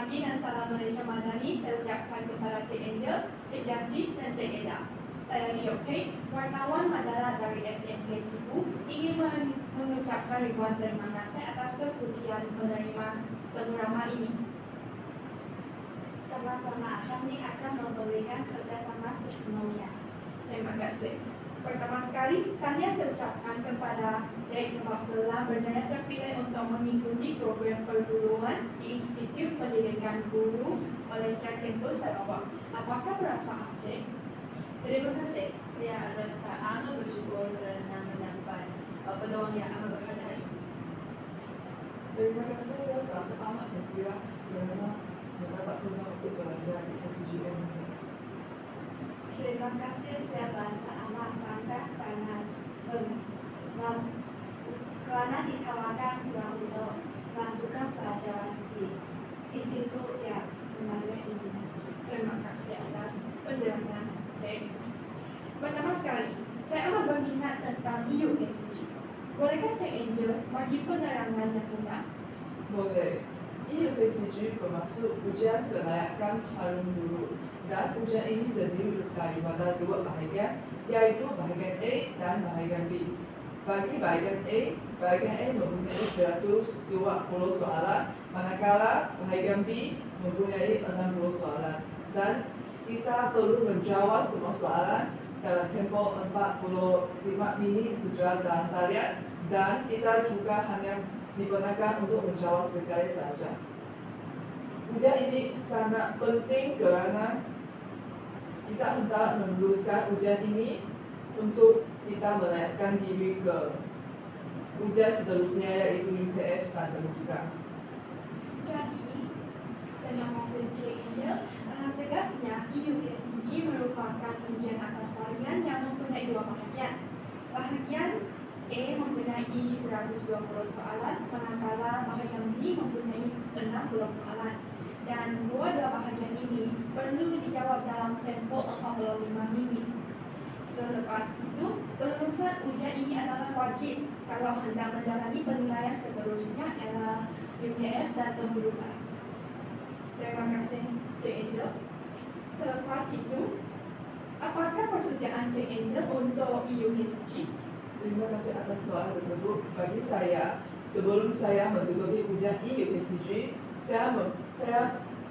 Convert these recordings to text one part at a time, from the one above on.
pagi dan salam Malaysia Madani saya ucapkan kepada Cik Angel, Cik Jasmine dan Cik Eda. Saya Liok Kay, wartawan majalah dari SMK Sibu, ingin mengucapkan ribuan terima kasih atas kesudian menerima panorama ini. Sama-sama kami akan memberikan kerjasama sepenuhnya. Terima kasih. Pertama sekali, tahniah saya ucapkan kepada Cik sebab telah berjaya terpilih untuk mengikuti program perguruan di Institut Pendidikan Guru Malaysia Kampus Sarawak. Apakah perasaan Cik? Terima kasih. Saya rasa amat bersyukur kerana mendapat peluang yang amat berharga ini. Terima kasih, saya merasa amat gembira kerana mendapat peluang untuk belajar di FGM. Terima kasih, saya merasa amat bangga kerana ditawarkan peluang untuk melanjutkan pelajaran di institut yang menarik ini. Terima kasih atas penjelasan Cik. Pertama sekali, saya amat berminat tentang EUKCG. Bolehkah Cik Angel bagi penerangan yang mudah? Boleh. EUKCG bermaksud ujian kelayakan calon guru dan ujian ini terdiri daripada dua bahagian, iaitu bahagian A dan bahagian B. Bagi bahagian A mempunyai 120 soalan, manakala bahagian B mempunyai 60 soalan. Dan kita perlu menjawab semua soalan dalam tempoh 45 minit secara dalam talian, dan kita juga hanya digunakan untuk menjawab sekali saja. Ujian ini sangat penting kerana kita hendak meneruskan ujian ini untuk kita melayakkan diri ke ujian seterusnya, iaitu UKF dan pendidikan. Jadi, terima kasih Cik Angel. Tegasnya, EUKCG merupakan ujian atas talian yang mempunyai dua bahagian. Bahagian A mempunyai 120 soalan, manakala bahagian B mempunyai 60 soalan. Dan dua-dua bahagian ini perlu dijawab dalam tempoh 45 minit. Selepas itu, kelulusan ujian ini adalah wajib kalau hendak menjalani penilaian seterusnya ialah UKF dan pemburukan. Terima kasih Cik Angel. Selepas itu, apakah persediaan Cik Angel untuk EUKCG? Terima kasih atas soalan tersebut. Bagi saya, sebelum saya menduduki ujian EUKCG, saya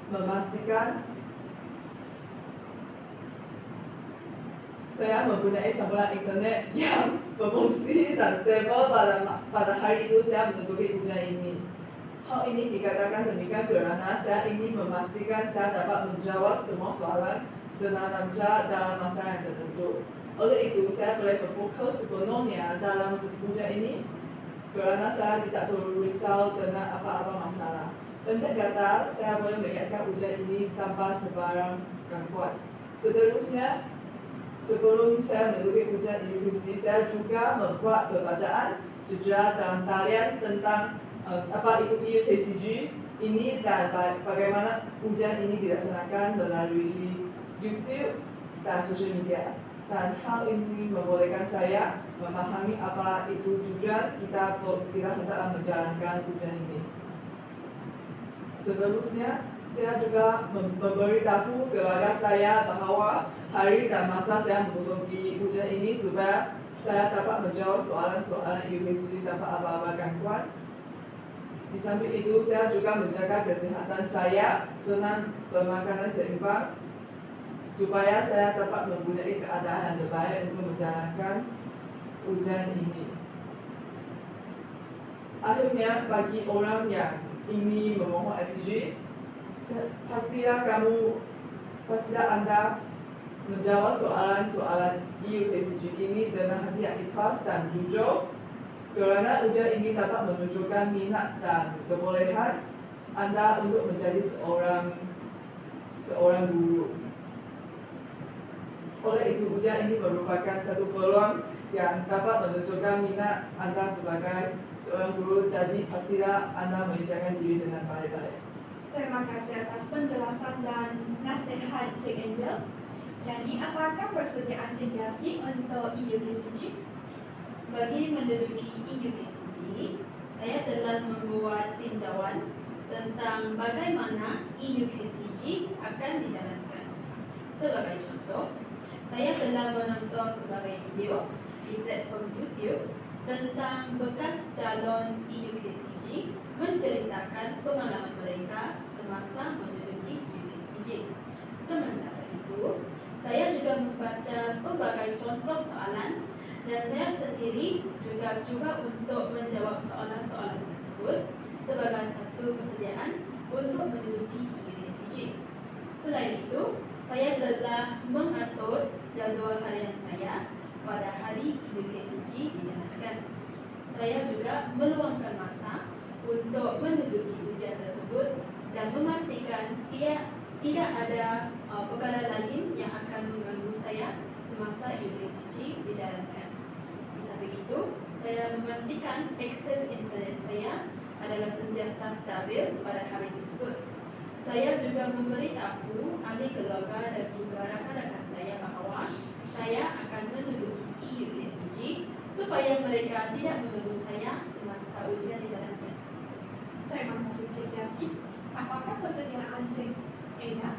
memastikan saya mempunyai sambungan internet yang berfungsi dan stable pada hari itu saya menduduki ujian ini. Hal ini dikatakan demikian kerana saya ingin memastikan saya dapat menjawab semua soalan dengan lancar dalam masa yang tertentu. Oleh itu, saya boleh berfokus sepenuhnya dalam ujian ini kerana saya tidak perlu risau dengan apa-apa masalah. Pendek kata, saya boleh mengingatkan ujian ini tanpa sebarang gangguan. Seterusnya, sebelum saya menduduki ujian universiti, saya juga membuat pembacaan sejarah dalam talian tentang apa itu EUKCG ini dan bagaimana ujian ini dilaksanakan melalui YouTube dan sosial media. Dan hal ini membolehkan saya memahami apa itu tujuan kita hendak menjalankan ujian ini. Seterusnya, saya juga memberitahu keluarga saya bahawa hari dan masa saya menduduki ujian ini supaya saya dapat menjawab soalan-soalan EUKCG tanpa apa-apa gangguan. Di samping itu, saya juga menjaga kesehatan saya dengan bermakanan seimbang supaya saya dapat mempunyai keadaan yang terbaik untuk menjalankan ujian ini. Akhirnya, bagi orang yang ingin memohon FGG, pastilah Anda menjawab soalan-soalan EUKCG ini dengan hati yang ikhlas dan jujur, kerana ujian ini dapat menunjukkan minat dan kebolehan Anda untuk menjadi seorang guru. Oleh itu, ujian ini merupakan satu peluang yang dapat menunjukkan minat Anda sebagai seorang guru, jadi pastilah Anda mengingatkan diri dengan baik-baik. Terima kasih atas penjelasan dan nasihat Cik Angel. Jadi, apakah persediaan Cik Jasmine untuk EUKCG? Bagi menduduki EUKCG, saya telah membuat tinjauan tentang bagaimana EUKCG akan dijalankan. Sebagai contoh, saya telah menonton berbagai video di platform YouTube tentang bekas calon EUKCG menceritakan pengalaman mereka semasa menduduki EUKCG. Sementara itu, saya juga membaca pelbagai contoh soalan dan saya sendiri juga cuba untuk menjawab soalan-soalan tersebut sebagai satu persediaan untuk menduduki EUKCG. Selain itu, saya telah mengatur jadual harian saya pada hari EUKCG dijalankan. Saya juga meluangkan masa untuk menduduki ujian tersebut dan memastikan tidak ada perkara lain yang akan mengganggu saya semasa EUKCG dijalankan. Di samping itu, saya memastikan akses internet saya adalah sentiasa stabil pada hari tersebut. Saya juga memberitahu ahli keluarga dan juga rakan-rakan saya bahawa saya akan menduduki EUKCG supaya mereka tidak menunggu saya semasa ujian dijalankan. Terima kasih Cik Jasmine. Apakah persediaan Cik Eda?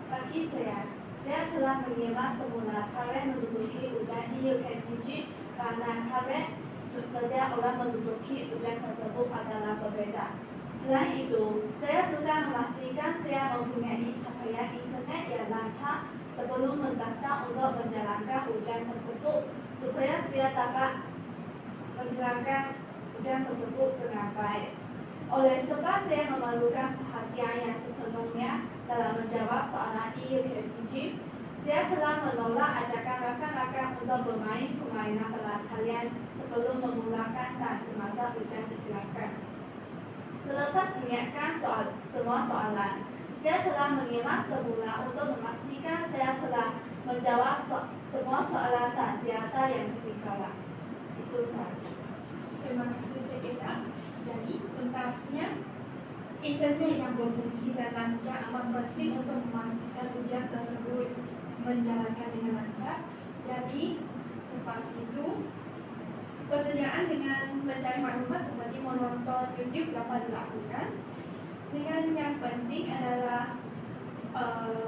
Bagi saya telah menyewa semula tarikh menduduki ujian EUKCG karena tarikh tersedia orang menduduki ujian tersebut adalah berbeza. Selain itu, saya juga memastikan saya mempunyai capaian internet yang lancar sebelum mendaftar untuk menjalankan ujian tersebut supaya saya dapat menjalankan ujian tersebut dengan baik. Oleh sebab saya memerlukan perhatian yang sepenuhnya dalam menjawab soalan EUKCG, saya telah menolak ajakan rakan-rakan untuk bermain permainan kelas harian sebelum memulakan dan semasa ujian dijalankan. Selepas menyiapkan semua soalan, saya telah menyimak semula untuk memastikan saya telah menjawab semua soalan dan tiada yang ketinggalan. Itu sahaja. Terima kasih Cik Eda. Jadi, tuntasnya, internet yang berfungsi dan lancar amat penting untuk memastikan ujian tersebut menjalankan dengan lancar. Jadi, selepas itu, persediaan dengan mencari maklumat seperti menonton YouTube dapat dilakukan. Dengan yang penting adalah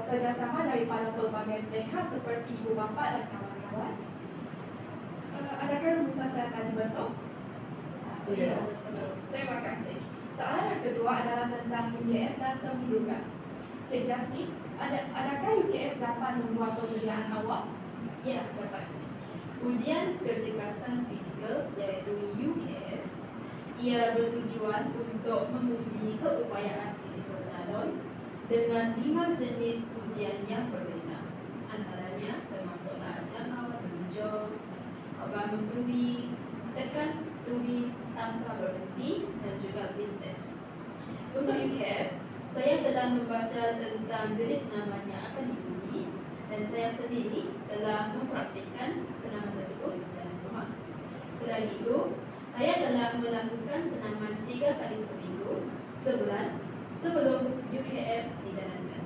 kerjasama daripada pelbagai pihak seperti ibu bapa dan kawan-kawan. Adakah rumusan saya akan dibentuk? Ya. Terima kasih. Soalan yang kedua adalah tentang UKF dan temburukan. Cik Jasmine, adakah UKF dapat membuat persediaan awal? Ya, dapat. Ujian kecergasan fizikal iaitu UKF, ia bertujuan untuk menguji keupayaan fizikal calon dengan 5 jenis ujian yang berbeza. Antaranya termasuklah jangkauan menunjuk, bangun tubi, tekan tubi tanpa berhenti dan juga beam test. Untuk UKF, saya telah membaca tentang jenis senaman yang akan diuji dan saya sendiri telah mempraktikkan senaman tersebut dalam rumah. Selain itu, saya telah melakukan senaman 3 kali seminggu sebulan sebelum UKF dijalankan.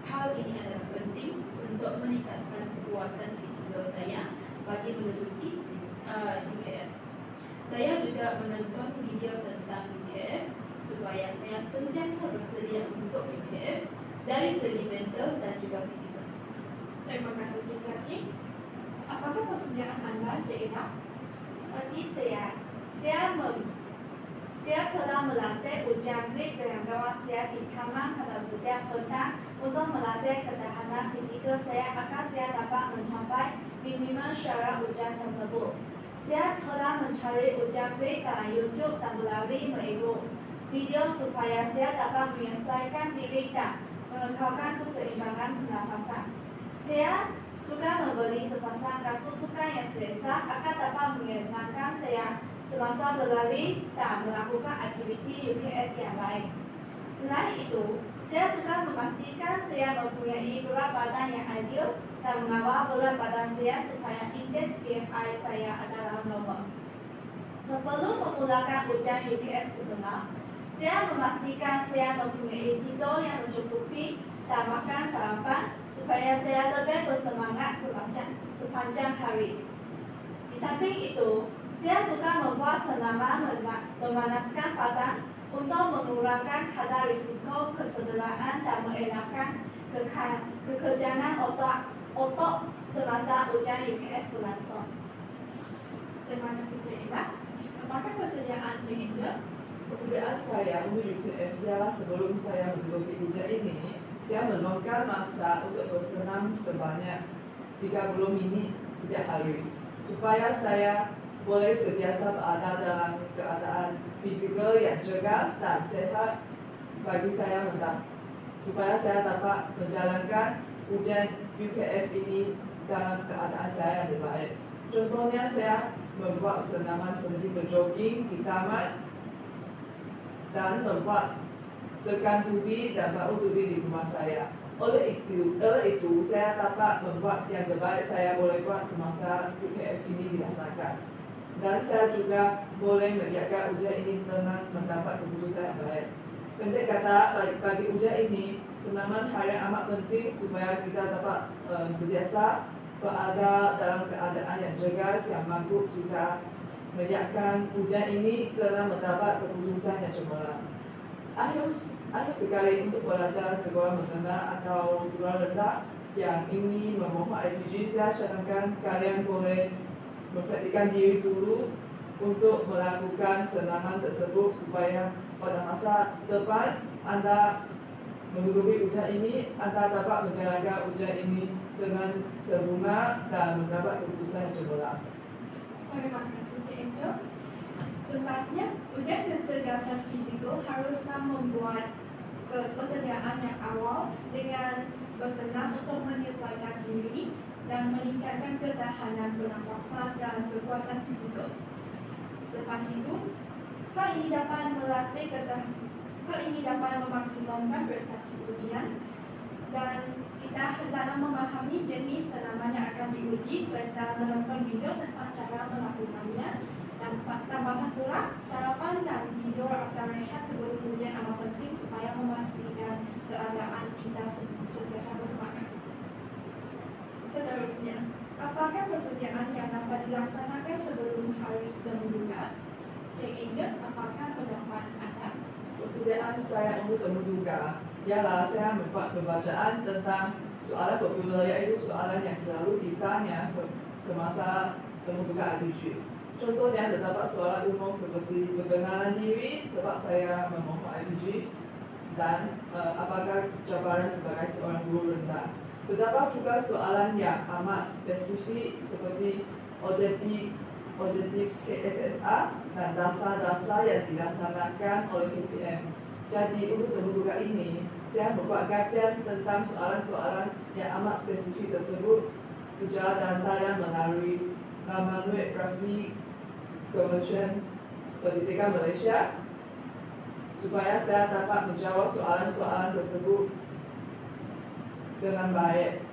Hal ini adalah penting untuk meningkatkan kekuatan fizikal saya bagi menduduki UKF. Saya juga menonton video tentang UKF supaya saya sentiasa bersedia untuk UKF dari segi mental dan juga fizikal. Terima kasih Cik Jasmine. Apakah persediaan anda, Cik Eda? Bagi saya telah melatih ujian klik dengan kawan saya di taman pada setiap petang untuk melatih ketahanan fizikal saya agar saya dapat mencapai minimal syarat ujian tersebut. Saya telah mencari ujian klik dalam YouTube dan melalui mengikut video supaya saya dapat menyesuaikan diri dan mengekalkan keseimbangan pernafasan. Saya juga membeli sepasang kasut sukan yang selesa agar dapat menyenangkan saya semasa berlari dan melakukan aktiviti UKF yang lain. Selain itu, saya juga memastikan saya mempunyai berat badan yang ideal dan mengawal berat badan saya supaya indeks BMI saya adalah normal. Sebelum memulakan ujian UKF sebenar, saya memastikan saya mempunyai tidur yang mencukupi dan makan sarapan supaya saya lebih bersemangat sepanjang hari. Di samping itu, saya juga membuat senaman memanaskan badan untuk mengurangi kadar risiko kecederaan dan mengelakkan kekerjaan otot semasa ujian UKF berlangsung. Terima kasih Cik Ella. Apakah persediaan Cik Angel? Persediaan saya untuk UKF ialah sebelum saya menduduki ujian ini, saya meluangkan masa untuk bersenam sebanyak 30 menit setiap hari, supaya saya boleh sentiasa berada dalam keadaan fizikal yang cergas dan sehat bagi saya supaya saya dapat menjalankan ujian UKF ini dalam keadaan saya yang terbaik. Contohnya saya membuat senaman seperti berjogging di taman dan membuat tekan tubi dan bau tubi di rumah saya. Oleh itu saya dapat membuat yang terbaik saya boleh buat semasa UKF ini dilaksanakan. Dan saya juga boleh menjaga ujian ini tenang mendapat keputusan yang baik. Pendek kata, bagi ujian ini, senaman hal yang amat penting supaya kita dapat sentiasa berada dalam keadaan yang cergas yang mampu kita menyiapkan ujian ini kerana mendapat keputusan yang cemerlang. Akhir sekali untuk pelajar sekolah menengah atau sekolah rendah yang ingin memohon IPG, saya sarankan kalian boleh mempraktikkan diri dulu untuk melakukan senaman tersebut supaya pada masa depan anda menduduki ujian ini, anda dapat menjalankan ujian ini dengan sempurna dan mendapat keputusan yang cemerlang. Terima kasih Cik Angel. Tuntasnya, ujian kecerdasan fisikal haruslah membuat persediaan yang awal dengan bersenam untuk menyesuaikan diri dan meningkatkan ketahanan pernafasan dan kekuatan fizikal. Selepas itu, hal ini dapat memaksimalkan prestasi ujian dan kita hendaklah memahami jenis senaman yang akan diuji serta menonton video tentang cara melakukannya. Dan tambahan pula, sarapan dan tidur atau rehat sebelum ujian amat penting supaya memastikan keadaan kita sentiasa bersemangat. Seterusnya, apakah persediaan yang dapat dilaksanakan sebelum hari kemudukan? Cik Angel, apakah pendapat anda? Persediaan saya untuk kemudukan ialah saya membuat pembacaan tentang soalan popular, iaitu soalan yang selalu ditanya semasa kemudukan IPG. Contohnya terdapat soalan umum seperti perkenalan diri sebab saya memohon IPG dan apakah cabaran sebagai seorang guru rendah. Terdapat juga soalan yang amat spesifik seperti objektif KSSA dan dasar-dasar yang dilaksanakan oleh KPM. Jadi untuk kemudukan ini, saya membuat kajian tentang soalan-soalan yang amat spesifik tersebut secara dan tayang melalui laman web rasmi Kementerian Pendidikan Malaysia supaya saya dapat menjawab soalan-soalan tersebut dengan baik.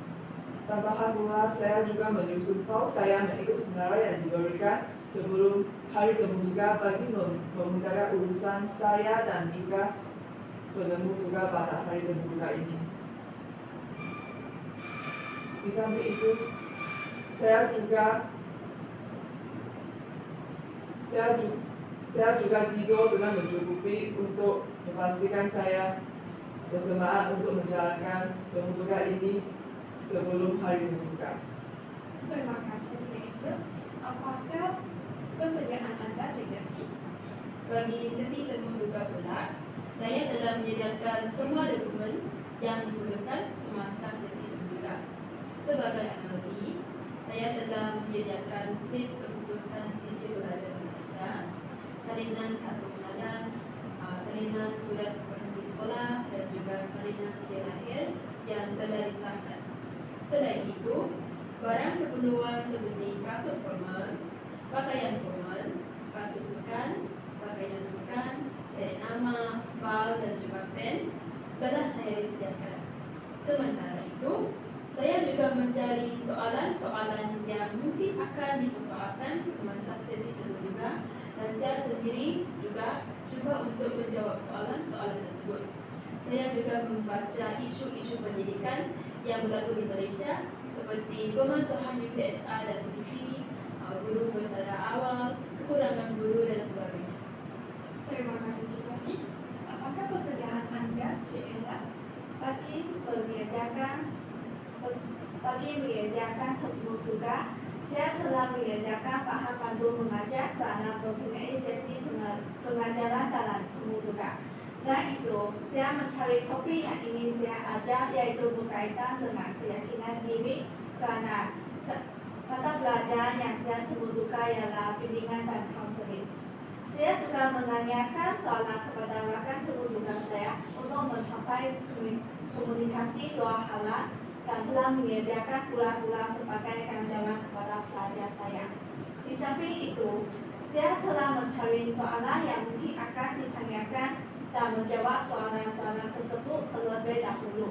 Tambahan pula, saya juga menyusun file saya mengikut senarai yang diberikan sebelum hari kemudukan bagi memudahkan urusan saya dan juga penemu tugas pada hari kemudukan ini. Di samping itu, saya juga tidur dengan mencukupi untuk memastikan saya bersemangat untuk menjalankan kemudukan ini sebelum hari kemudukan. Terima kasih Cik Angel. Apakah persediaan anda Cik Jessie? Bagi sesi kemudukan pula, saya telah menyediakan semua dokumen yang diperlukan semasa sesi kemudukan. Sebagai analogi, saya telah menyediakan slip keputusan sijil pelajar Malaysia, salinan kad pengenalan, salinan surat berhenti sekolah dan juga salinan sedia lahir yang telah disahkan. Selain itu, barang keperluan seperti kasut formal, pakaian formal, kasut sukan, pakaian sukan, dari nama, file dan juga pen telah saya disediakan. Sementara itu, saya juga mencari soalan-soalan yang mungkin akan dipersoalkan semasa sesi kemudukan dan saya sendiri juga cuba untuk menjawab soalan-soalan tersebut. Saya juga membaca isu-isu pendidikan yang berlaku di Malaysia seperti pemansuhan UPSA dan PTV, guru bersaudara awal, kekurangan guru dan sebagainya. Terima kasih Cik Jessie. Selanjutnya, Cik Ella. Bagi menyediakan temu tugas, saya telah menyediakan bahan pandu mengajar kerana mempunyai sesi pengajaran dalam temu tugas. Saya mencari topik yang ingin saya ajar iaitu berkaitan dengan keyakinan diri kerana mata pelajaran yang saya temu tugas ialah bimbingan dan kaunseling. Saya juga menanyakan soalan kepada rakan temu tugas saya untuk mencapai komunikasi luar hala dan telah menyediakan pula-pula sebagai ganjaran kepada pelajar saya. Di samping itu, saya telah mencari soalan yang mungkin akan ditanyakan dan menjawab soalan-soalan tersebut terlebih dahulu.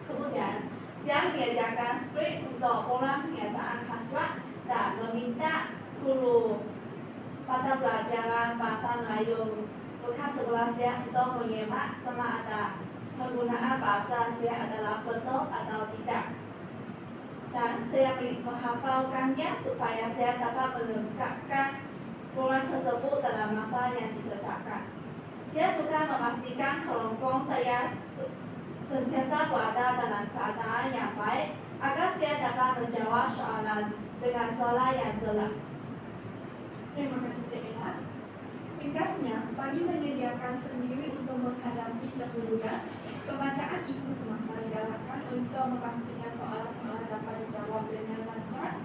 Kemudian, saya menyediakan skrip untuk orang pernyataan hasrat dan meminta guru pada pelajaran bahasa Melayu bekas sekolah saya untuk menyimak sama ada penggunaan bahasa saya adalah betul atau tidak. Dan saya menghafalkannya supaya saya dapat menegakkan program tersebut dalam masa yang ditetapkan. Saya juga memastikan kelompok saya sentiasa berada dalam keadaan yang baik agar saya dapat menjawab soalan dengan soalan yang jelas. Terima kasih, Cik Ella. Ringkasnya, bagi menyediakan sendiri untuk menghadapi terduga, pembacaan isu semasa digalakkan untuk memastikan soalan-soalan dapat dijawab dengan lancar.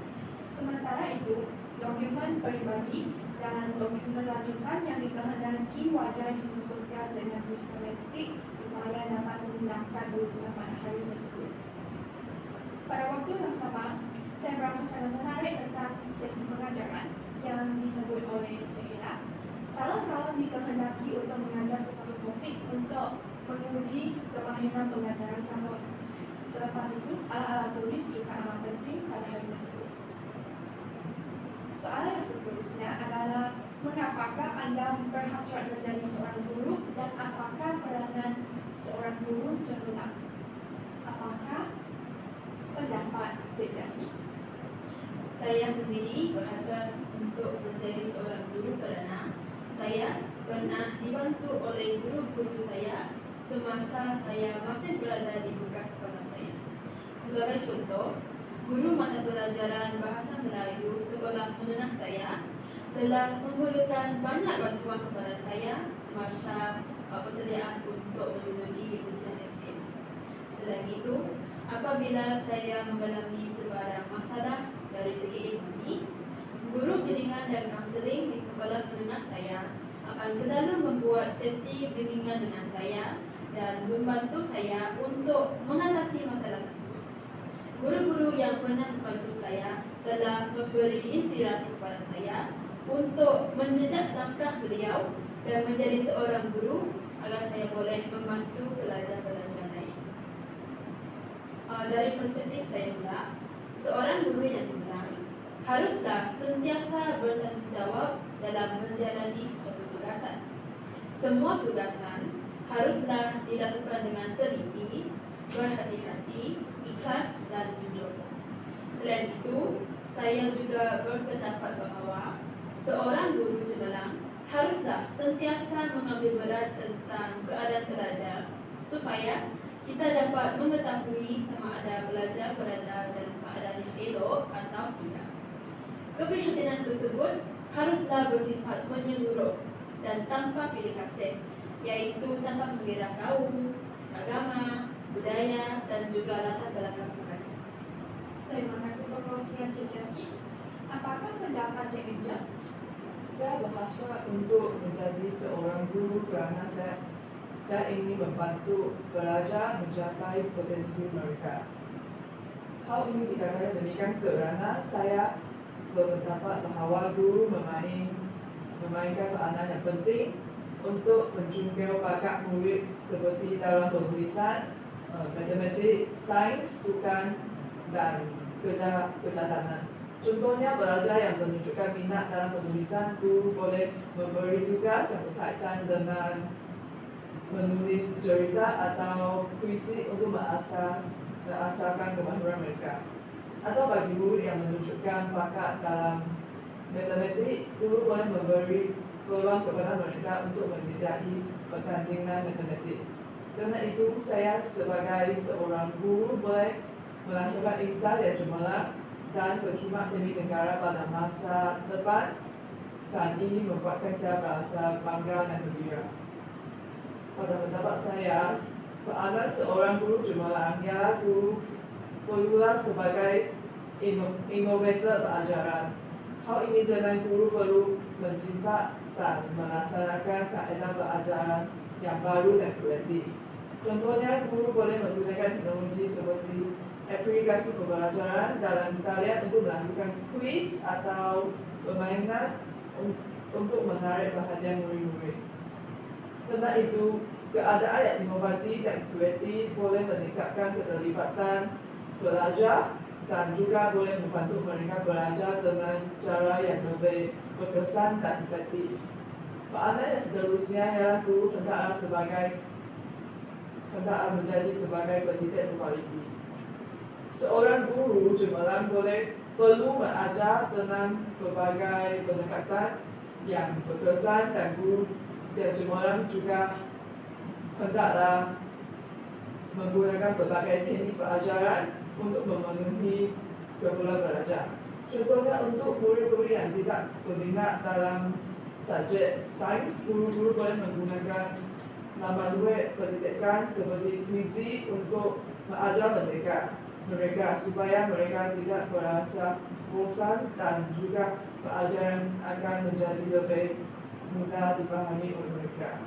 Sementara itu, dokumen peribadi dan dokumen lanjutan yang dikehendaki wajar disusunkan dengan sistematik supaya dapat memudahkan urusan pada hari tersebut. Pada waktu yang sama, saya merasa sangat menarik tentang sesi pengajaran yang disebut oleh Cik Ella. Calon-calon dikehendaki untuk mengajar sesuatu topik untuk menguji kemahiran pengajaran calon. Selepas itu, alat-alat tulis juga amat penting pada hari tersebut. Soalan yang seterusnya adalah mengapakah Anda berhasrat menjadi seorang guru dan apakah peranan seorang guru cemerlang? Apakah pendapat Cik Jasmine? Saya sendiri berhasrat untuk menjadi seorang guru kerana saya pernah dibantu oleh guru-guru saya semasa saya masih berada di bekas sekolah saya. Sebagai contoh, guru mata pelajaran Bahasa Melayu sekolah menengah saya telah memberikan banyak bantuan kepada saya semasa persediaan untuk menduduki ujian SPM. Selain itu, apabila saya mengalami sebarang masalah dari segi emosi, guru bimbingan dan kaunseling di sekolah menengah saya akan selalu membuat sesi bimbingan dengan saya dan membantu saya untuk mengatasi masalah tersebut. Guru-guru yang pernah membantu saya telah memberi inspirasi kepada saya untuk menjejak langkah beliau dan menjadi seorang guru agar saya boleh membantu pelajar-pelajar lain. Dari perspektif saya pula, seorang guru yang cemerlang haruslah sentiasa bertanggungjawab dalam menjalani suatu tugasan. Semua tugasan haruslah dilakukan dengan teliti, berhati-hati, ikhlas dan jujur. Selain itu, saya juga berpendapat bahawa seorang guru cemerlang haruslah sentiasa mengambil berat tentang keadaan pelajar supaya kita dapat mengetahui sama ada pelajar berada dalam keadaan yang elok atau tidak. Keprihatinan tersebut haruslah bersifat menyeluruh dan tanpa pilih kasih, iaitu tanpa mengira kaum, agama, budaya dan juga latar belakang pengajar. Terima kasih perkongsian Cik Jasmine. Apakah pendapat Cik Angel? Saya berhasrat untuk menjadi seorang guru kerana saya ingin membantu pelajar mencapai potensi mereka. Hal ini dikatakan demikian kerana saya berpendapat bahawa guru memainkan peranan yang penting untuk menjunjung bakat murid seperti dalam penulisan, matematik, sains, sukan dan kejahatan. Contohnya, pelajar yang menunjukkan minat dalam penulisan, guru boleh memberi tugas yang berkaitan dengan menulis cerita atau puisi untuk mengasahkan kemahiran mereka. Atau bagi guru yang menunjukkan bakat dalam matematik, guru boleh memberi peluang kepada mereka untuk menyediai pertandingan matematik. Karena itu saya sebagai seorang guru boleh melahirkan insan yang cemerlang dan berkhidmat demi negara pada masa depan, dan ini membuatkan saya merasa bangga dan gembira. Pada pendapat saya, peranan seorang guru cemerlang ialah guru perlulah sebagai inovator pelajaran. Hal ini dengan guru perlu mencinta dan melaksanakan kaedah pelajaran yang baru dan kreatif. Contohnya, guru boleh menggunakan teknologi seperti aplikasi pembelajaran dalam talian untuk melakukan kuis atau permainan untuk menarik perhatian murid-murid. Karena itu, keadaan yang inovatif dan kreatif boleh meningkatkan keterlibatan pelajar dan juga boleh membantu mereka belajar dengan cara yang lebih berkesan dan efektif. Peranan yang seterusnya ialah guru hendaklah menjadi sebagai pendidik berkualiti. Seorang guru cemerlang perlu mengajar tentang berbagai pendekatan yang berkesan, dan guru yang cemerlang juga hendaklah menggunakan berbagai teknik pelajaran untuk memenuhi keperluan belajar. Contohnya, untuk murid-murid yang tidak berminat dalam subjek sains, guru-guru boleh menggunakan nama duit pendidikan seperti fizik untuk mengajar mereka supaya mereka tidak merasa bosan, dan juga pelajaran akan menjadi lebih mudah dipahami oleh mereka.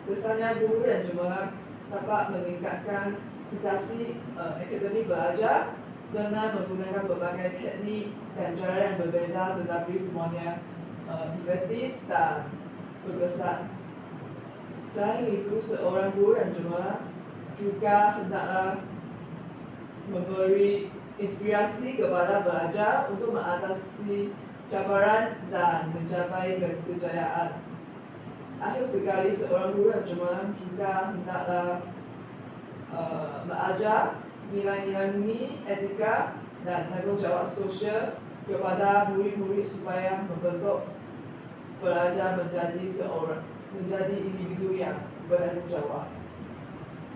Kesannya, guru yang cemerlang dapat meningkatkan kualitas akademik belajar dengan menggunakan berbagai teknik dan cara yang berbeza, tetapi semuanya efektif dan berkesan. Selain itu, seorang guru yang cemerlang juga hendaklah memberi inspirasi kepada pelajar untuk mengatasi cabaran dan mencapai kejayaan. Akhir sekali, seorang guru yang cemerlang juga hendaklah mengajar nilai-nilai murni, etika, dan tanggungjawab sosial kepada murid-murid supaya membentuk pelajar menjadi individu yang bertanggung jawab.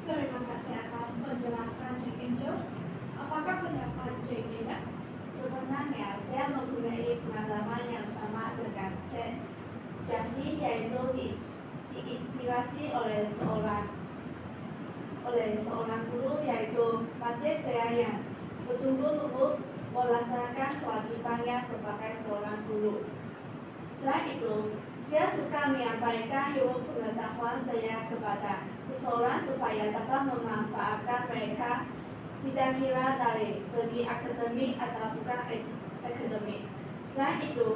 Terima kasih atas penjelasan Cik Angel. Apakah pendapat Cik Ida? Sebenarnya saya mempunyai pengalaman yang sama dengan Cik Jasi, yaitu diinspirasi oleh seorang guru, yaitu Pakcik saya yang betul-betul lulus melaksanakan kewajibannya sebagai seorang guru. Selain itu, saya suka menyampaikan ilmu pengetahuan saya kepada seseorang supaya dapat memanfaatkan mereka, tidak kira dari segi akademik atau bukan akademik. Selain itu,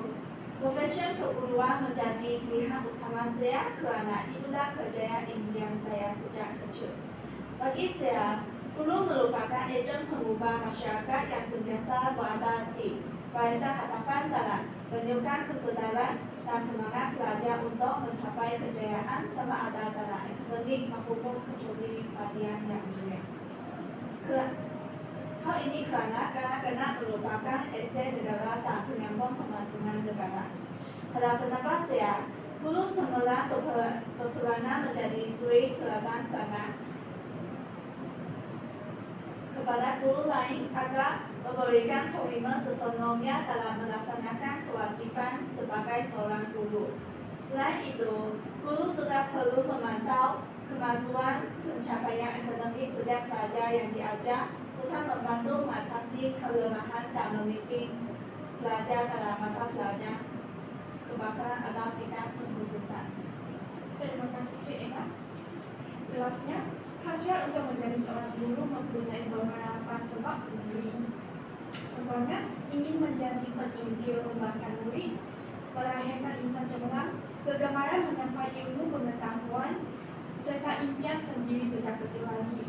profesi keguruan menjadi pilihan utama saya karena itulah kejayaan impian saya sejak kecil. Bagi saya, guru merupakan ejen pengubah masyarakat yang sentiasa berada di barisan hadapan dalam menunjukkan kesedaran dan semangat pelajar untuk mencapai kejayaan sama ada dalam akademik maupun kepribadian yang mulia. Hal ini karena merupakan aset negara dan penyambung pembangunan negara. Pada pendapat saya, guru cemerlang berperanan menjadi suri teladan kepada guru lain agar memberikan komitmen sepenuhnya dalam melaksanakan kewajiban sebagai seorang guru. Selain itu, guru juga perlu memantau kemajuan pencapaian akademik setiap pelajar yang diajar, serta membantu mengatasi kelemahan dan memimpin pelajar dalam mata pelajaran kebakaran atau tingkat pengkhususan. Terima kasih Cik Ida. Jelasnya, khasiat untuk menjadi seorang guru mempunyai beberapa sebab sendiri. Contohnya, ingin menjadi pengintil kebaikan murid, melahirkan insan cemerlang, kegemaran menyampaikan ilmu pengetahuan, serta impian sendiri sejak kecil lagi.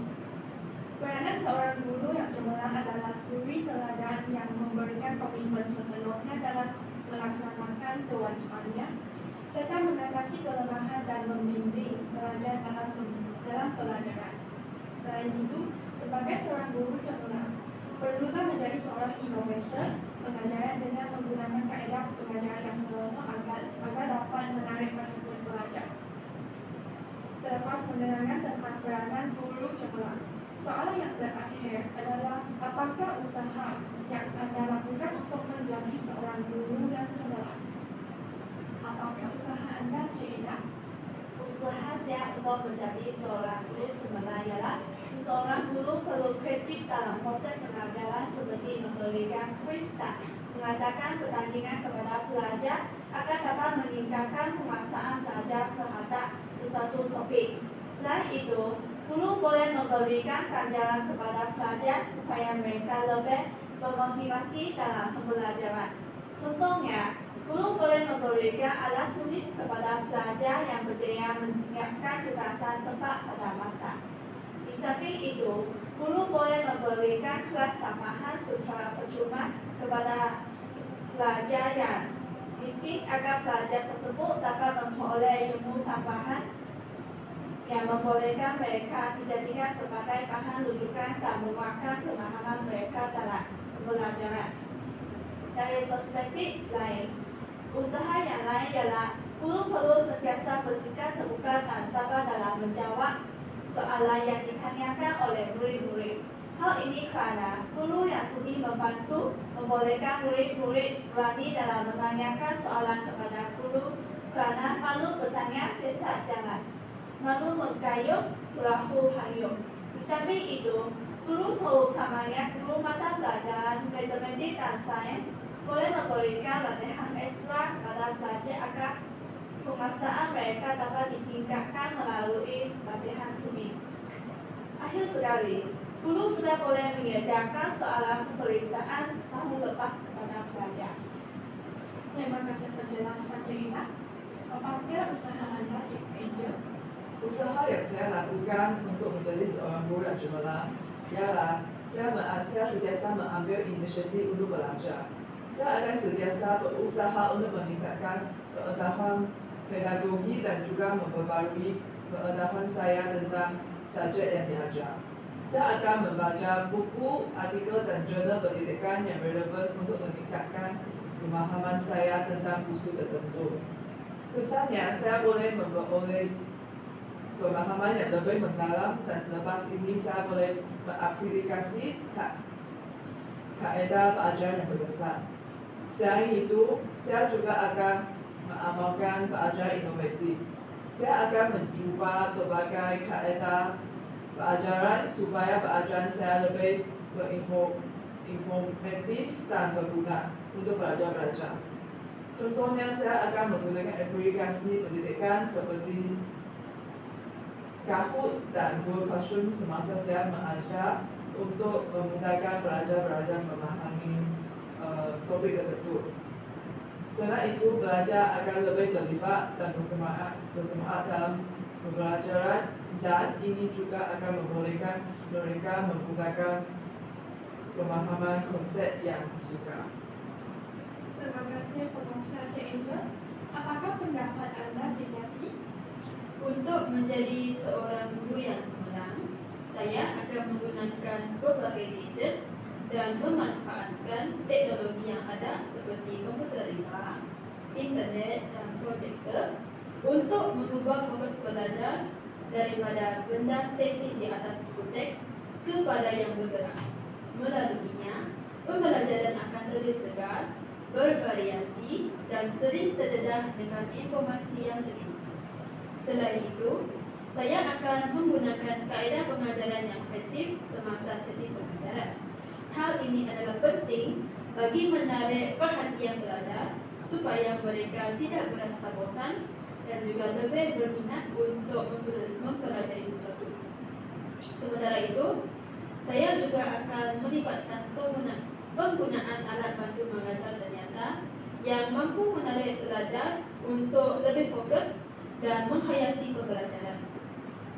Peranan seorang guru yang cemerlang adalah suri teladan yang memberikan komitmen sepenuhnya dalam melaksanakan kewajibannya, serta mengatasi kelemahan dan membimbing pelajar dalam pelajaran. Selain itu, sebagai seorang guru cemerlang, perlulah menjadi seorang inovator pengajaran dengan menggunakan kaedah pengajaran yang senonoh agar dapat menarik perhatian pelajar. selepas menerangkan tentang peranan guru cemerlang. Soalan yang terakhir adalah apakah usaha yang Anda lakukan untuk menjadi seorang guru yang cemerlang? Apakah usaha Anda, Cik Ina? Usaha saya untuk menjadi seorang guru cemerlang ialah seorang guru perlu kreatif dalam proses pengajaran seperti memberikan kuis dan mengadakan pertandingan kepada pelajar agar dapat meningkatkan penguasaan pelajar terhadap sesuatu topik. Selain itu, guru boleh memberikan ganjaran kepada pelajar supaya mereka lebih bermotivasi dalam pembelajaran. Contohnya, guru boleh memberikan alat tulis kepada pelajar yang berjaya menyiapkan tugasan tepat pada masa. Di samping itu, guru boleh memberikan kelas tambahan secara percuma kepada pelajar yang miskin agar pelajar tersebut dapat memperoleh ilmu tambahan yang membolehkan mereka dijadikan sebagai bahan rujukan dan menguatkan pemahaman mereka dalam pembelajaran. Dari perspektif lain, usaha yang lain ialah guru perlu sentiasa bersikap terbuka dan sabar dalam menjawab soalan yang ditanyakan oleh murid-murid. Hal ini kerana guru yang sudi membantu membolehkan murid-murid berani dalam menanyakan soalan kepada guru kerana malu bertanya sesat jalan, malu menggayuh perahu hayung. Di samping itu, guru terutamanya guru mata pelajaran matematik dan sains boleh memberikan latihan ekstra kepada pelajar agar penguasaan mereka dapat ditingkatkan melalui latihan tulis. Akhir sekali, guru sudah boleh menyediakan soalan pemeriksaan tahun lepas kepada pelajar. Terima kasih penjelasan Cik Ina. Apakah usaha Anda, Cik Angel? Usaha yang saya lakukan untuk menjadi seorang guru yang cemerlang ialah saya sentiasa mengambil inisiatif untuk belajar. Saya akan sentiasa berusaha untuk meningkatkan pengetahuan pedagogi dan juga memperbarui pengetahuan saya tentang subjek yang diajar. Saya akan membaca buku, artikel dan jurnal pendidikan yang relevan untuk meningkatkan pemahaman saya tentang isu tertentu. Kesannya, saya boleh memperoleh pemahaman yang lebih mendalam dan selepas ini saya boleh mengaplikasi kaedah pengajaran yang berbesar. Selain itu, saya juga akan mengamalkan pengajaran inovatif. Saya akan mencuba berbagai kaedah pengajaran supaya pengajaran saya lebih berinformatif dan berguna untuk pelajar-pelajar. Contohnya, saya akan menggunakan aplikasi pendidikan seperti Kahoot dan Google Classroom semasa saya mengajar untuk memudahkan pelajar-pelajar memahami topik tertentu. Karena itu, belajar akan lebih terlibat dan bersemangat dalam pembelajaran dan ini juga akan membolehkan mereka menggunakan pemahaman konsep yang suka. Terima kasih pengusaha Cik Angel. Apakah pendapat Anda, Cik Jasmine? Untuk menjadi seorang guru yang cemerlang, saya akan menggunakan berbagai gadget dan memanfaatkan teknologi yang ada seperti komputer lipat, internet dan projektor untuk mengubah fokus belajar daripada benda statik di atas buku teks kepada yang bergerak. Melaluinya, pembelajaran akan lebih segar, bervariasi dan sering terdedah dengan informasi yang terkini. Selain itu, saya akan menggunakan kaedah pengajaran yang efektif semasa sesi pengajaran. Hal ini adalah penting bagi menarik perhatian pelajar supaya mereka tidak merasa bosan dan juga lebih berminat untuk mempelajari sesuatu. Sementara itu, saya juga akan melibatkan penggunaan alat bantu mengajar ternyata yang mampu menarik pelajar untuk lebih fokus dan menghayati pembelajaran.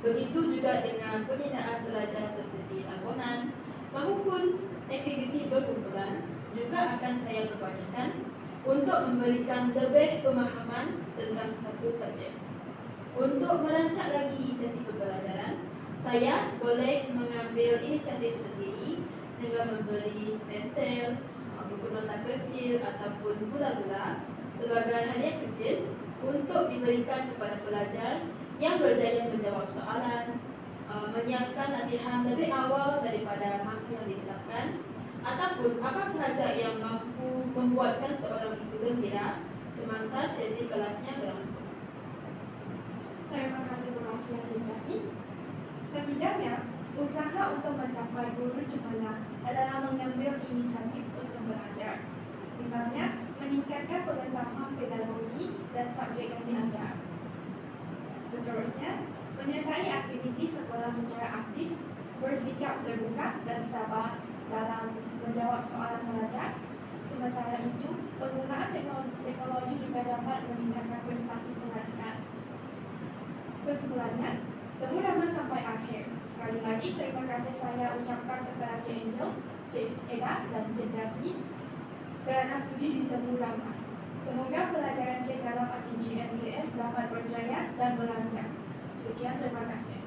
Begitu juga dengan penggunaan pelajar seperti lakonan maupun aktiviti berkumpulan juga akan saya perbanyak untuk memberikan lebih pemahaman tentang suatu subjek. Untuk merancang lagi sesi pembelajaran, saya boleh mengambil inisiatif sendiri dengan memberi pensel, buku nota kecil ataupun gula-gula sebagai hadiah kecil untuk diberikan kepada pelajar yang berjaya menjawab soalan, menyiapkan latihan lebih awal daripada masa yang ditetapkan, ataupun apa sahaja yang mampu membuatkan seorang itu gembira semasa sesi kelasnya berlangsung. Terima kasih informasi yang Cik. Setidaknya, usaha untuk mencapai guru cemerlang adalah mengambil inisiatif untuk belajar. Misalnya, meningkatkan pengetahuan pedagogi dan subjek yang diajar. Seterusnya, menyertai aktiviti sekolah secara aktif, bersikap terbuka dan sabar dalam menjawab soalan pelajar. Sementara itu, penggunaan teknologi juga dapat meningkatkan prestasi pelajaran. Kesimpulannya, temu ramah sampai akhir. Sekali lagi, terima kasih saya ucapkan kepada Cik Angel, Cik Eda, dan Cik Jasi kerana sudi di temu ramah. Semoga pelajaran Cik dalam IGMTS dapat berjaya dan berlancar. Sekian, terima kasih.